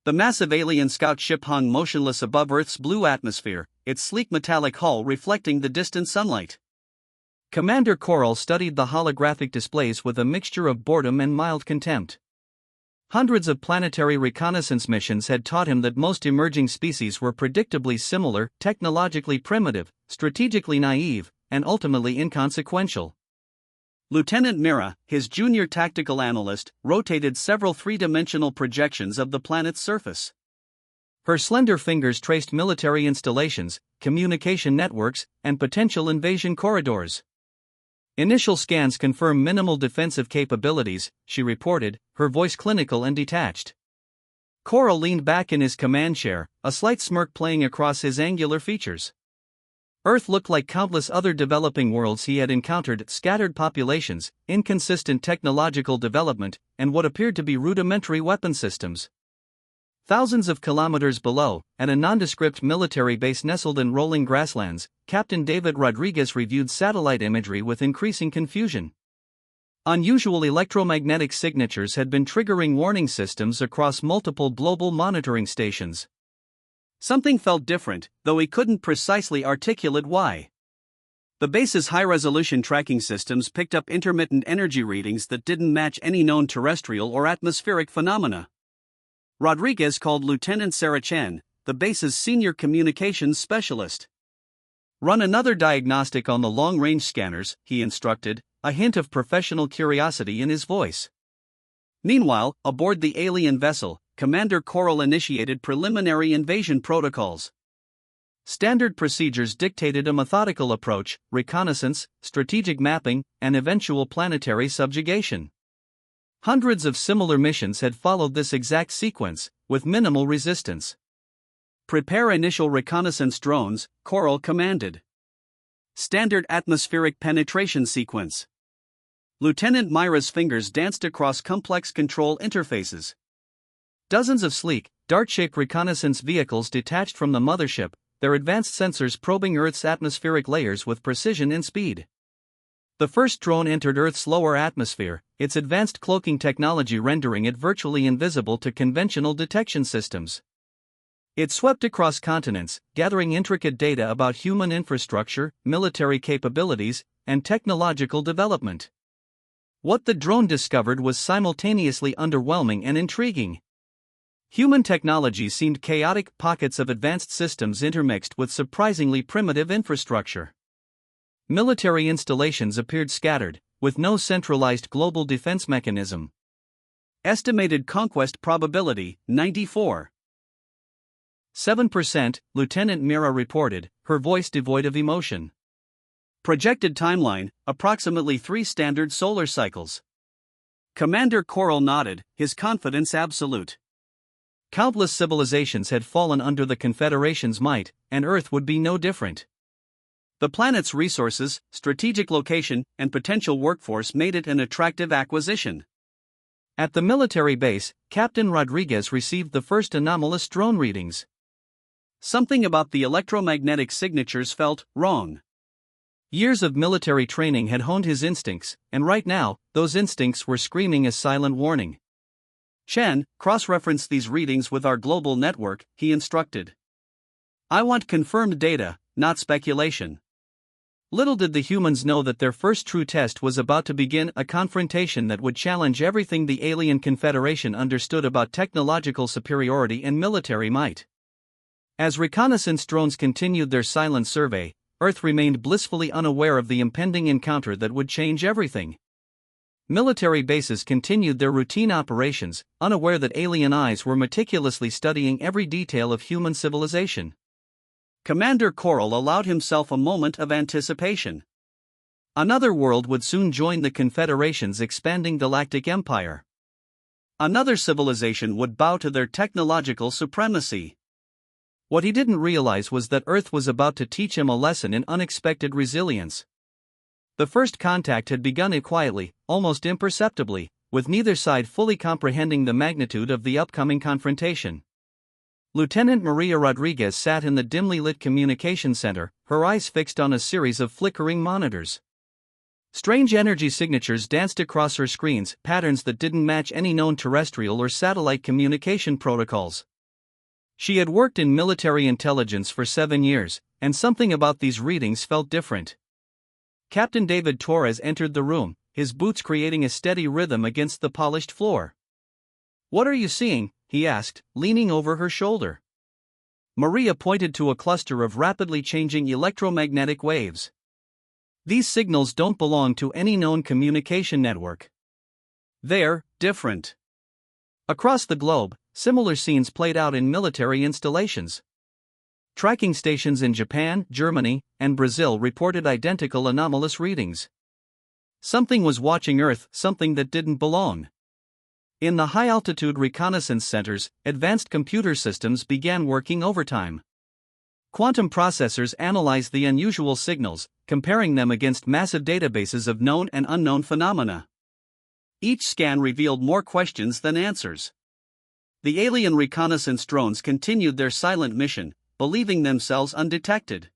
The massive alien scout ship hung motionless above Earth's blue atmosphere, its sleek metallic hull reflecting the distant sunlight. Commander Coral studied the holographic displays with a mixture of boredom and mild contempt. Hundreds of planetary reconnaissance missions had taught him that most emerging species were predictably similar, technologically primitive, strategically naive, and ultimately inconsequential. Lieutenant Mira, his junior tactical analyst, rotated several three-dimensional projections of the planet's surface. Her slender fingers traced military installations, communication networks, and potential invasion corridors. Initial scans confirm minimal defensive capabilities, she reported, her voice clinical and detached. Coral leaned back in his command chair, a slight smirk playing across his angular features. Earth looked like countless other developing worlds he had encountered: scattered populations, inconsistent technological development, and what appeared to be rudimentary weapon systems. Thousands of kilometers below, at a nondescript military base nestled in rolling grasslands, Captain David Rodriguez reviewed satellite imagery with increasing confusion. Unusual electromagnetic signatures had been triggering warning systems across multiple global monitoring stations. Something felt different, though he couldn't precisely articulate why. The base's high-resolution tracking systems picked up intermittent energy readings that didn't match any known terrestrial or atmospheric phenomena. Rodriguez called Lieutenant Sarah Chen, the base's senior communications specialist. "Run another diagnostic on the long-range scanners," he instructed, a hint of professional curiosity in his voice. Meanwhile, aboard the alien vessel, Commander Coral initiated preliminary invasion protocols. Standard procedures dictated a methodical approach: reconnaissance, strategic mapping, and eventual planetary subjugation. Hundreds of similar missions had followed this exact sequence, with minimal resistance. "Prepare initial reconnaissance drones," Coral commanded. "Standard atmospheric penetration sequence." Lieutenant Myra's fingers danced across complex control interfaces. Dozens of sleek, dart-shaped reconnaissance vehicles detached from the mothership, their advanced sensors probing Earth's atmospheric layers with precision and speed. The first drone entered Earth's lower atmosphere, its advanced cloaking technology rendering it virtually invisible to conventional detection systems. It swept across continents, gathering intricate data about human infrastructure, military capabilities, and technological development. What the drone discovered was simultaneously underwhelming and intriguing. Human technology seemed chaotic pockets of advanced systems intermixed with surprisingly primitive infrastructure. Military installations appeared scattered, with no centralized global defense mechanism. Estimated conquest probability, 94.7%, Lieutenant Mira reported, her voice devoid of emotion. Projected timeline, approximately 3 standard solar cycles. Commander Coral nodded, his confidence absolute. Countless civilizations had fallen under the Confederation's might, and Earth would be no different. The planet's resources, strategic location, and potential workforce made it an attractive acquisition. At the military base, Captain Rodriguez received the first anomalous drone readings. Something about the electromagnetic signatures felt wrong. Years of military training had honed his instincts, and right now, those instincts were screaming a silent warning. "Chen, cross-reference these readings with our global network," he instructed. "I want confirmed data, not speculation." Little did the humans know that their first true test was about to begin, a confrontation that would challenge everything the alien Confederation understood about technological superiority and military might. As reconnaissance drones continued their silent survey, Earth remained blissfully unaware of the impending encounter that would change everything. Military bases continued their routine operations, unaware that alien eyes were meticulously studying every detail of human civilization. Commander Coral allowed himself a moment of anticipation. Another world would soon join the Confederation's expanding galactic empire. Another civilization would bow to their technological supremacy. What he didn't realize was that Earth was about to teach him a lesson in unexpected resilience. The first contact had begun quietly, almost imperceptibly, with neither side fully comprehending the magnitude of the upcoming confrontation. Lieutenant Maria Rodriguez sat in the dimly lit communication center, her eyes fixed on a series of flickering monitors. Strange energy signatures danced across her screens, patterns that didn't match any known terrestrial or satellite communication protocols. She had worked in military intelligence for 7 years, and something about these readings felt different. Captain David Torres entered the room, his boots creating a steady rhythm against the polished floor. "What are you seeing?" he asked, leaning over her shoulder. Maria pointed to a cluster of rapidly changing electromagnetic waves. "These signals don't belong to any known communication network. They're different." Across the globe, similar scenes played out in military installations. Tracking stations in Japan, Germany, and Brazil reported identical anomalous readings. Something was watching Earth, something that didn't belong. In the high-altitude reconnaissance centers, advanced computer systems began working overtime. Quantum processors analyzed the unusual signals, comparing them against massive databases of known and unknown phenomena. Each scan revealed more questions than answers. The alien reconnaissance drones continued their silent mission, believing themselves undetected.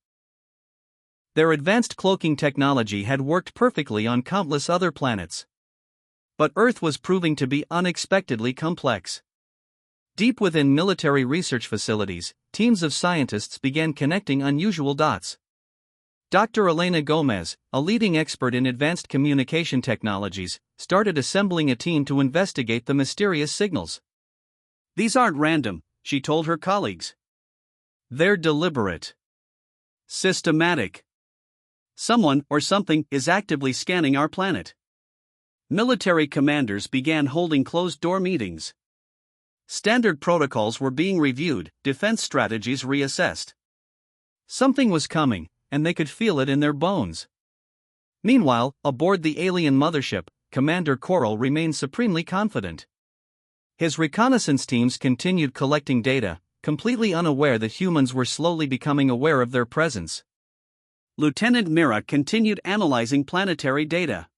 Their advanced cloaking technology had worked perfectly on countless other planets. But Earth was proving to be unexpectedly complex. Deep within military research facilities, teams of scientists began connecting unusual dots. Dr. Elena Gomez, a leading expert in advanced communication technologies, started assembling a team to investigate the mysterious signals. "These aren't random," she told her colleagues. "They're deliberate. Systematic. Someone or something is actively scanning our planet." Military commanders began holding closed-door meetings. Standard protocols were being reviewed, defense strategies reassessed. Something was coming, and they could feel it in their bones. Meanwhile, aboard the alien mothership, Commander Coral remained supremely confident. His reconnaissance teams continued collecting data, completely unaware that humans were slowly becoming aware of their presence. Lieutenant Mira continued analyzing planetary data.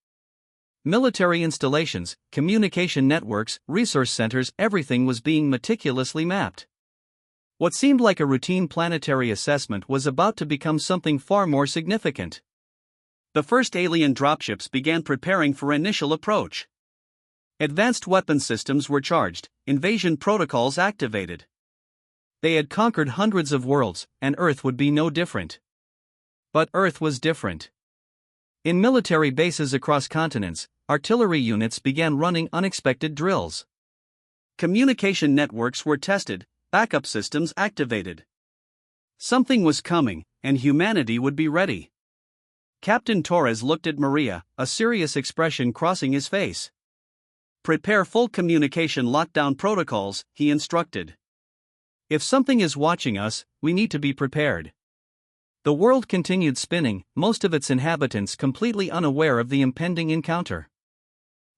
Military installations, communication networks, resource centers, everything was being meticulously mapped. What seemed like a routine planetary assessment was about to become something far more significant. The first alien dropships began preparing for initial approach. Advanced weapon systems were charged, invasion protocols activated. They had conquered hundreds of worlds, and Earth would be no different. But Earth was different. In military bases across continents, artillery units began running unexpected drills. Communication networks were tested, backup systems activated. Something was coming, and humanity would be ready. Captain Torres looked at Maria, a serious expression crossing his face. "Prepare full communication lockdown protocols," he instructed. "If something is watching us, we need to be prepared." The world continued spinning, most of its inhabitants completely unaware of the impending encounter.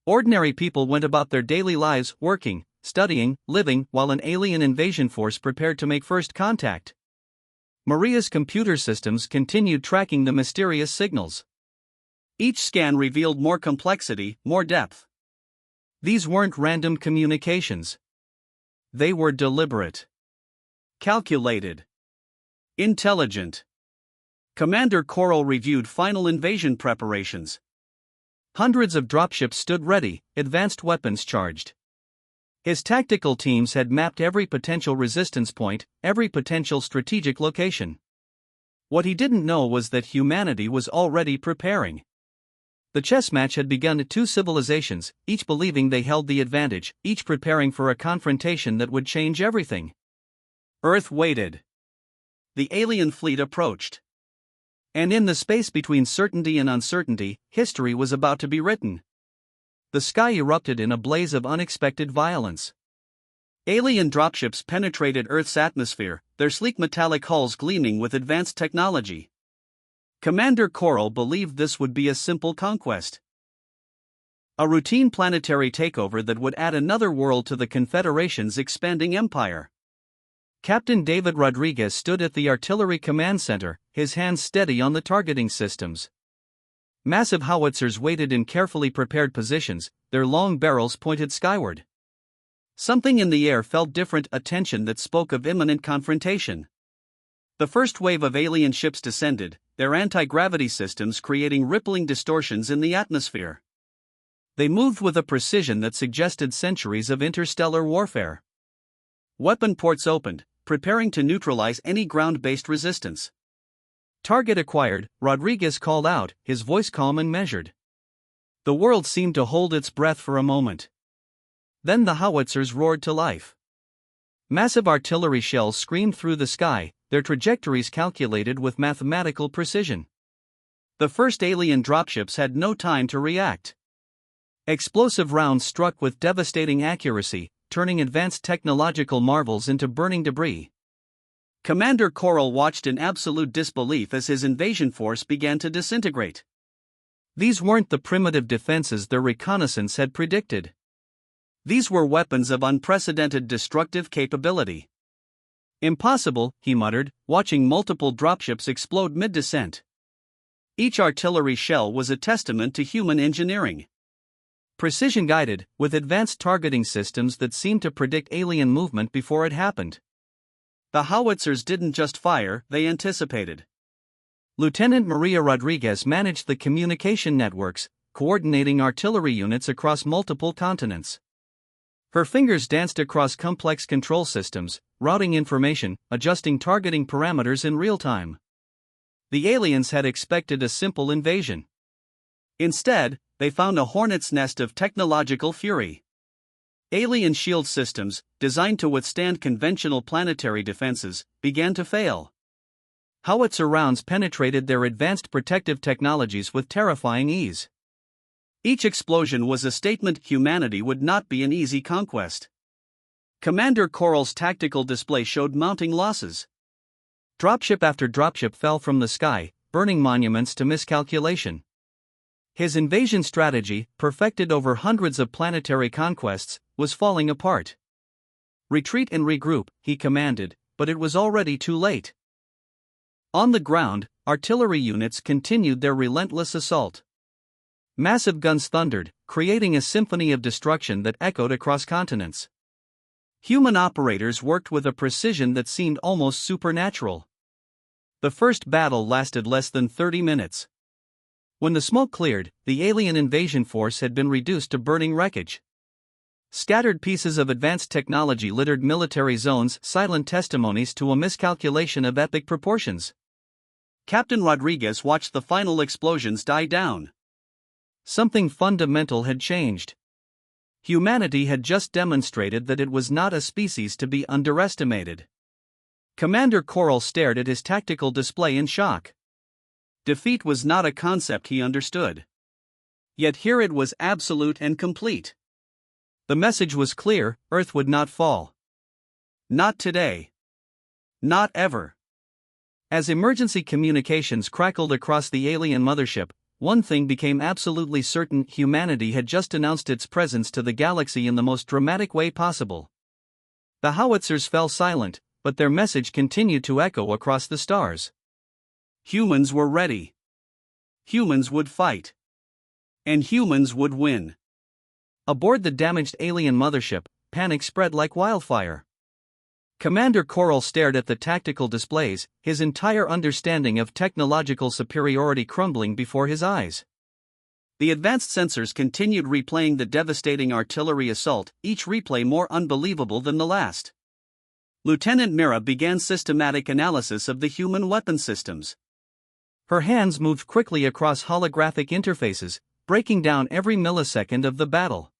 Ordinary people went about their daily lives, working, studying, living, while an alien invasion force prepared to make first contact. Maria's computer systems continued tracking the mysterious signals. Each scan revealed more complexity, more depth. These weren't random communications. They were deliberate. Calculated. Intelligent. Commander Coral reviewed final invasion preparations. Hundreds of dropships stood ready, advanced weapons charged. His tactical teams had mapped every potential resistance point, every potential strategic location. What he didn't know was that humanity was already preparing. The chess match had begun at two civilizations, each believing they held the advantage, each preparing for a confrontation that would change everything. Earth waited. The alien fleet approached. And in the space between certainty and uncertainty, history was about to be written. The sky erupted in a blaze of unexpected violence. Alien dropships penetrated Earth's atmosphere, their sleek metallic hulls gleaming with advanced technology. Commander Coral believed this would be a simple conquest. A routine planetary takeover that would add another world to the Confederation's expanding empire. Captain David Rodriguez stood at the Artillery Command Center, his hands steady on the targeting systems. Massive howitzers waited in carefully prepared positions, their long barrels pointed skyward. Something in the air felt different, a tension that spoke of imminent confrontation. The first wave of alien ships descended, their anti-gravity systems creating rippling distortions in the atmosphere. They moved with a precision that suggested centuries of interstellar warfare. Weapon ports opened, preparing to neutralize any ground-based resistance. Target acquired, Rodriguez called out, his voice calm and measured. The world seemed to hold its breath for a moment. Then the howitzers roared to life. Massive artillery shells screamed through the sky, their trajectories calculated with mathematical precision. The first alien dropships had no time to react. Explosive rounds struck with devastating accuracy, turning advanced technological marvels into burning debris. Commander Coral watched in absolute disbelief as his invasion force began to disintegrate. These weren't the primitive defenses their reconnaissance had predicted. These were weapons of unprecedented destructive capability. Impossible, he muttered, watching multiple dropships explode mid-descent. Each artillery shell was a testament to human engineering. Precision-guided, with advanced targeting systems that seemed to predict alien movement before it happened. The howitzers didn't just fire, they anticipated. Lieutenant Maria Rodriguez managed the communication networks, coordinating artillery units across multiple continents. Her fingers danced across complex control systems, routing information, adjusting targeting parameters in real time. The aliens had expected a simple invasion. Instead, they found a hornet's nest of technological fury. Alien shield systems, designed to withstand conventional planetary defenses, began to fail. Howitzer rounds penetrated their advanced protective technologies with terrifying ease. Each explosion was a statement humanity would not be an easy conquest. Commander Coral's tactical display showed mounting losses. Dropship after dropship fell from the sky, burning monuments to miscalculation. His invasion strategy, perfected over hundreds of planetary conquests, was falling apart. Retreat and regroup, he commanded, but it was already too late. On the ground, artillery units continued their relentless assault. Massive guns thundered, creating a symphony of destruction that echoed across continents. Human operators worked with a precision that seemed almost supernatural. The first battle lasted less than 30 minutes. When the smoke cleared, the alien invasion force had been reduced to burning wreckage. Scattered pieces of advanced technology littered military zones, silent testimonies to a miscalculation of epic proportions. Captain Rodriguez watched the final explosions die down. Something fundamental had changed. Humanity had just demonstrated that it was not a species to be underestimated. Commander Coral stared at his tactical display in shock. Defeat was not a concept he understood. Yet here it was absolute and complete. The message was clear: Earth would not fall. Not today. Not ever. As emergency communications crackled across the alien mothership, one thing became absolutely certain: humanity had just announced its presence to the galaxy in the most dramatic way possible. The howitzers fell silent, but their message continued to echo across the stars. Humans were ready. Humans would fight. And humans would win. Aboard the damaged alien mothership, panic spread like wildfire. Commander Coral stared at the tactical displays, his entire understanding of technological superiority crumbling before his eyes. The advanced sensors continued replaying the devastating artillery assault, each replay more unbelievable than the last. Lieutenant Mira began systematic analysis of the human weapon systems. Her hands moved quickly across holographic interfaces, breaking down every millisecond of the battle.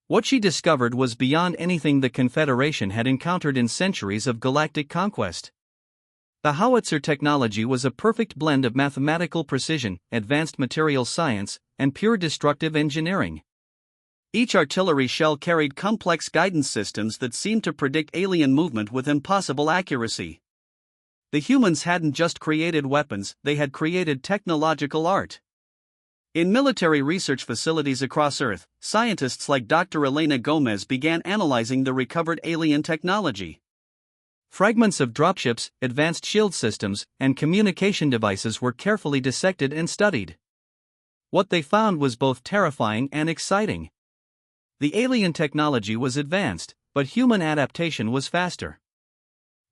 What she discovered was beyond anything the Confederation had encountered in centuries of galactic conquest. The howitzer technology was a perfect blend of mathematical precision, advanced material science, and pure destructive engineering. Each artillery shell carried complex guidance systems that seemed to predict alien movement with impossible accuracy. The humans hadn't just created weapons, they had created technological art. In military research facilities across Earth, scientists like Dr. Elena Gomez began analyzing the recovered alien technology. Fragments of dropships, advanced shield systems, and communication devices were carefully dissected and studied. What they found was both terrifying and exciting. The alien technology was advanced, but human adaptation was faster.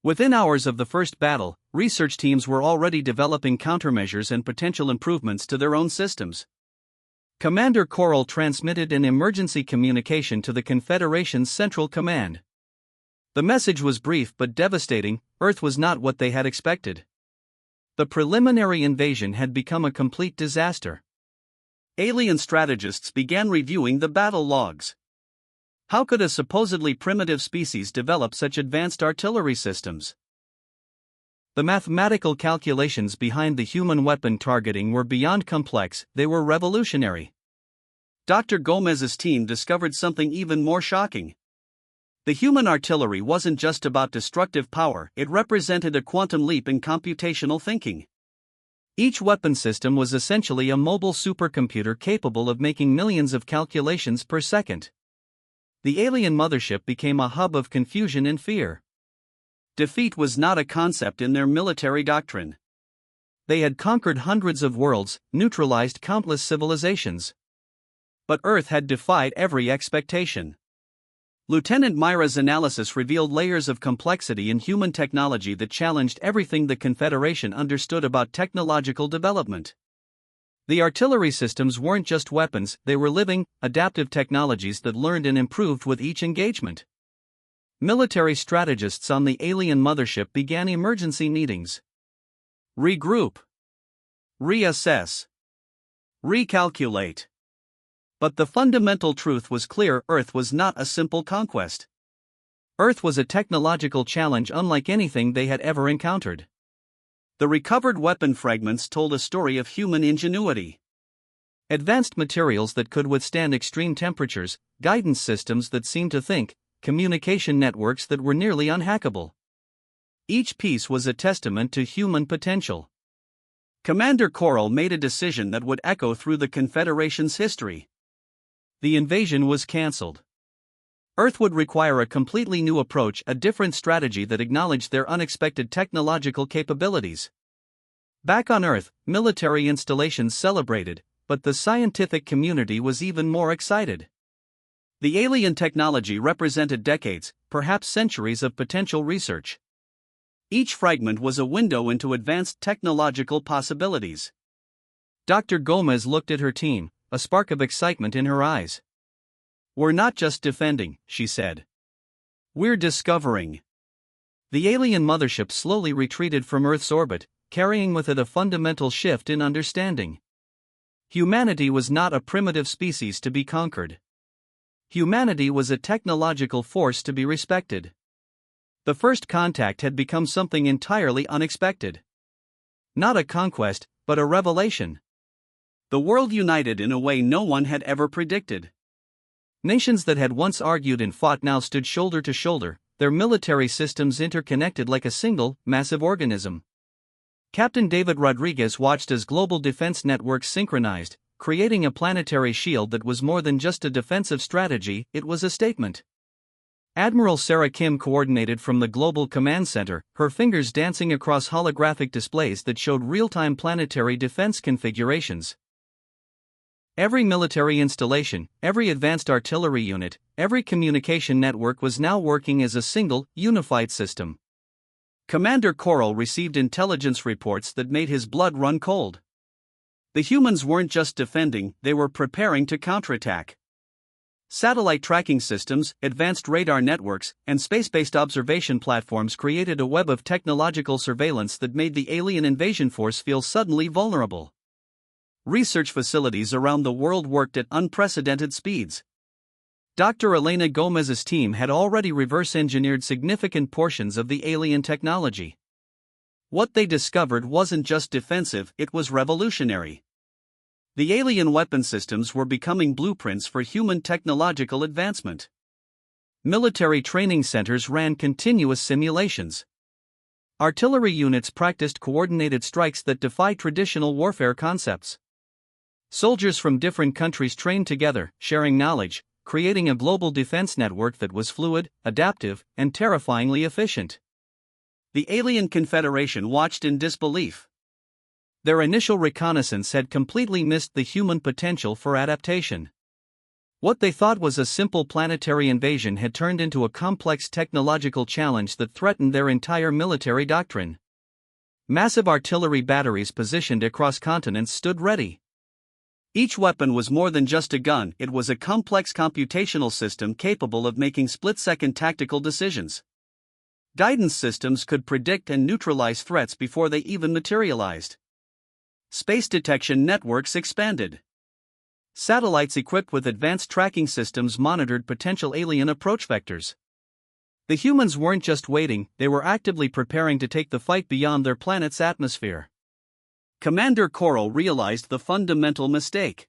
Within hours of the first battle, research teams were already developing countermeasures and potential improvements to their own systems. Commander Coral transmitted an emergency communication to the Confederation's Central Command. The message was brief but devastating: Earth was not what they had expected. The preliminary invasion had become a complete disaster. Alien strategists began reviewing the battle logs. How could a supposedly primitive species develop such advanced artillery systems? The mathematical calculations behind the human weapon targeting were beyond complex, they were revolutionary. Dr. Gomez's team discovered something even more shocking. The human artillery wasn't just about destructive power, it represented a quantum leap in computational thinking. Each weapon system was essentially a mobile supercomputer capable of making millions of calculations per second. The alien mothership became a hub of confusion and fear. Defeat was not a concept in their military doctrine. They had conquered hundreds of worlds, neutralized countless civilizations. But Earth had defied every expectation. Lieutenant Myra's analysis revealed layers of complexity in human technology that challenged everything the Confederation understood about technological development. The artillery systems weren't just weapons, they were living, adaptive technologies that learned and improved with each engagement. Military strategists on the alien mothership began emergency meetings. Regroup. Reassess. Recalculate. But the fundamental truth was clear: Earth was not a simple conquest. Earth was a technological challenge unlike anything they had ever encountered. The recovered weapon fragments told a story of human ingenuity. Advanced materials that could withstand extreme temperatures, guidance systems that seemed to think, communication networks that were nearly unhackable. Each piece was a testament to human potential. Commander Coral made a decision that would echo through the Confederation's history. The invasion was cancelled. Earth would require a completely new approach, a different strategy that acknowledged their unexpected technological capabilities. Back on Earth, military installations celebrated, but the scientific community was even more excited. The alien technology represented decades, perhaps centuries of potential research. Each fragment was a window into advanced technological possibilities. Dr. Gomez looked at her team, a spark of excitement in her eyes. "We're not just defending," she said. "We're discovering." The alien mothership slowly retreated from Earth's orbit, carrying with it a fundamental shift in understanding. Humanity was not a primitive species to be conquered. Humanity was a technological force to be respected. The first contact had become something entirely unexpected. Not a conquest, but a revelation. The world united in a way no one had ever predicted. Nations that had once argued and fought now stood shoulder to shoulder, their military systems interconnected like a single, massive organism. Captain David Rodriguez watched as global defense networks synchronized, creating a planetary shield that was more than just a defensive strategy, it was a statement. Admiral Sarah Kim coordinated from the Global Command Center, her fingers dancing across holographic displays that showed real-time planetary defense configurations. Every military installation, every advanced artillery unit, every communication network was now working as a single, unified system. Commander Coral received intelligence reports that made his blood run cold. The humans weren't just defending, they were preparing to counterattack. Satellite tracking systems, advanced radar networks, and space-based observation platforms created a web of technological surveillance that made the alien invasion force feel suddenly vulnerable. Research facilities around the world worked at unprecedented speeds. Dr. Elena Gomez's team had already reverse-engineered significant portions of the alien technology. What they discovered wasn't just defensive, it was revolutionary. The alien weapon systems were becoming blueprints for human technological advancement. Military training centers ran continuous simulations. Artillery units practiced coordinated strikes that defy traditional warfare concepts. Soldiers from different countries trained together, sharing knowledge, creating a global defense network that was fluid, adaptive, and terrifyingly efficient. The alien confederation watched in disbelief. Their initial reconnaissance had completely missed the human potential for adaptation. What they thought was a simple planetary invasion had turned into a complex technological challenge that threatened their entire military doctrine. Massive artillery batteries positioned across continents stood ready. Each weapon was more than just a gun, it was a complex computational system capable of making split-second tactical decisions. Guidance systems could predict and neutralize threats before they even materialized. Space detection networks expanded. Satellites equipped with advanced tracking systems monitored potential alien approach vectors. The humans weren't just waiting, they were actively preparing to take the fight beyond their planet's atmosphere. Commander Coral realized the fundamental mistake.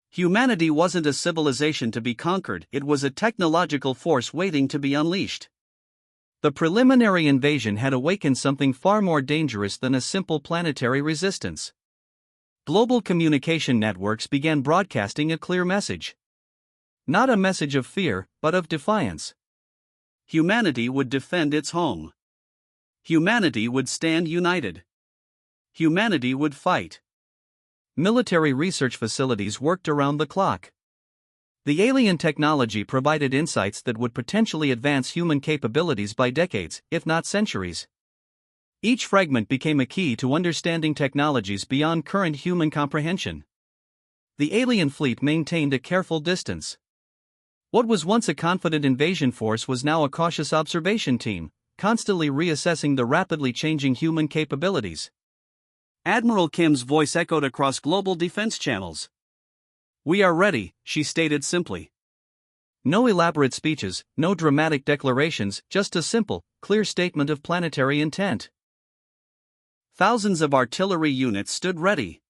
Humanity wasn't a civilization to be conquered, it was a technological force waiting to be unleashed. The preliminary invasion had awakened something far more dangerous than a simple planetary resistance. Global communication networks began broadcasting a clear message. Not a message of fear, but of defiance. Humanity would defend its home. Humanity would stand united. Humanity would fight. Military research facilities worked around the clock. The alien technology provided insights that would potentially advance human capabilities by decades, if not centuries. Each fragment became a key to understanding technologies beyond current human comprehension. The alien fleet maintained a careful distance. What was once a confident invasion force was now a cautious observation team, constantly reassessing the rapidly changing human capabilities. Admiral Kim's voice echoed across global defense channels. "We are ready," she stated simply. No elaborate speeches, no dramatic declarations, just a simple, clear statement of planetary intent. Thousands of artillery units stood ready.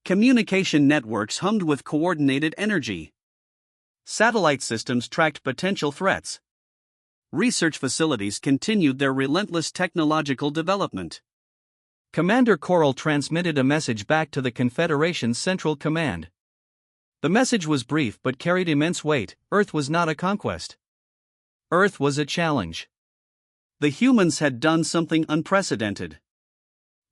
Communication networks hummed with coordinated energy. Satellite systems tracked potential threats. Research facilities continued their relentless technological development. Commander Coral transmitted a message back to the Confederation's Central Command. The message was brief but carried immense weight: Earth was not a conquest. Earth was a challenge. The humans had done something unprecedented.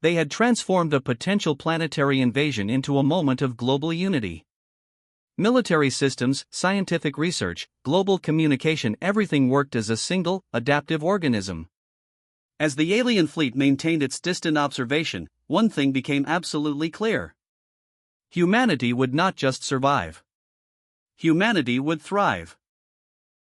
They had transformed a potential planetary invasion into a moment of global unity. Military systems, scientific research, global communication, everything worked as a single, adaptive organism. As the alien fleet maintained its distant observation, one thing became absolutely clear. Humanity would not just survive. Humanity would thrive.